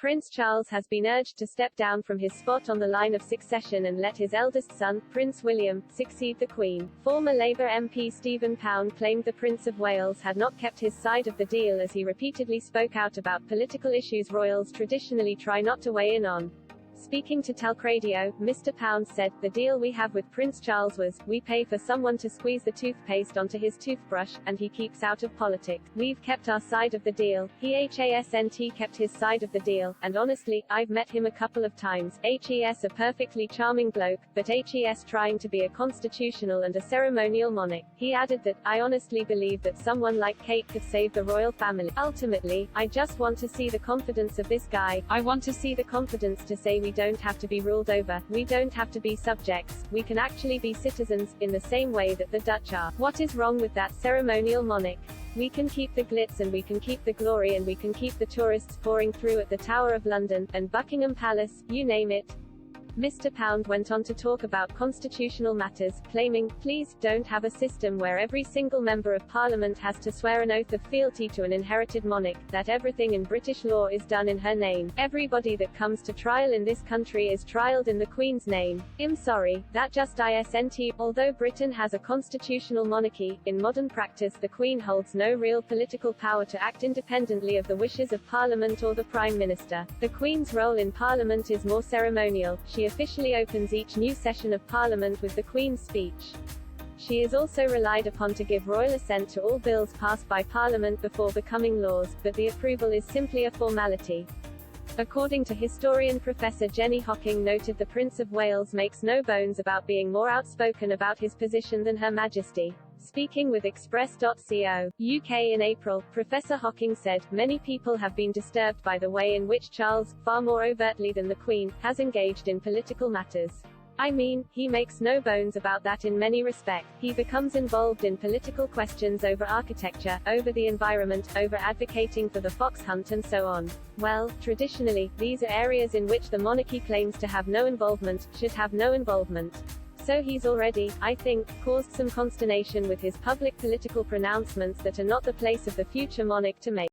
Prince Charles has been urged to step down from his spot on the line of succession and let his eldest son, Prince William, succeed the Queen. Former Labour MP Stephen Pound claimed the Prince of Wales had not kept his side of the deal as he repeatedly spoke out about political issues royals traditionally try not to weigh in on. Speaking to Talk Radio, Mr. Pound said, "The deal we have with Prince Charles was, we pay for someone to squeeze the toothpaste onto his toothbrush, and he keeps out of politics. We've kept our side of the deal. He hasn't kept his side of the deal, and honestly, I've met him a couple of times. Hes a perfectly charming bloke, but hes trying to be a constitutional and a ceremonial monarch." He added that, "I honestly believe that someone like Kate could save the royal family. Ultimately, I just want to see the confidence of this guy. I want to see the confidence to say we don't have to be ruled over, we don't have to be subjects, we can actually be citizens, in the same way that the Dutch are. What is wrong with that ceremonial monarch? We can keep the glitz and we can keep the glory and we can keep the tourists pouring through at the Tower of London, and Buckingham Palace, you name it." Mr. Pound went on to talk about constitutional matters, claiming, "Please, don't have a system where every single member of parliament has to swear an oath of fealty to an inherited monarch, that everything in British law is done in her name. Everybody that comes to trial in this country is trialed in the Queen's name. I'm sorry, that just isn't. Although Britain has a constitutional monarchy, in modern practice the Queen holds no real political power to act independently of the wishes of Parliament or the Prime Minister. The Queen's role in Parliament is more ceremonial. She officially opens each new session of Parliament with the Queen's speech. She is also relied upon to give royal assent to all bills passed by Parliament before becoming laws, but the approval is simply a formality." According to historian Professor Jenny Hocking noted, the Prince of Wales makes no bones about being more outspoken about his position than Her Majesty. Speaking with Express.co. UK in April, Professor Hocking said, "Many people have been disturbed by the way in which Charles, far more overtly than the Queen, has engaged in political matters. I mean, he makes no bones about that in many respects. He becomes involved in political questions over architecture, over the environment, over advocating for the fox hunt and so on. Well, traditionally, these are areas in which the monarchy claims to have no involvement, should have no involvement. So he's already, I think, caused some consternation with his public political pronouncements that are not the place of the future monarch to make."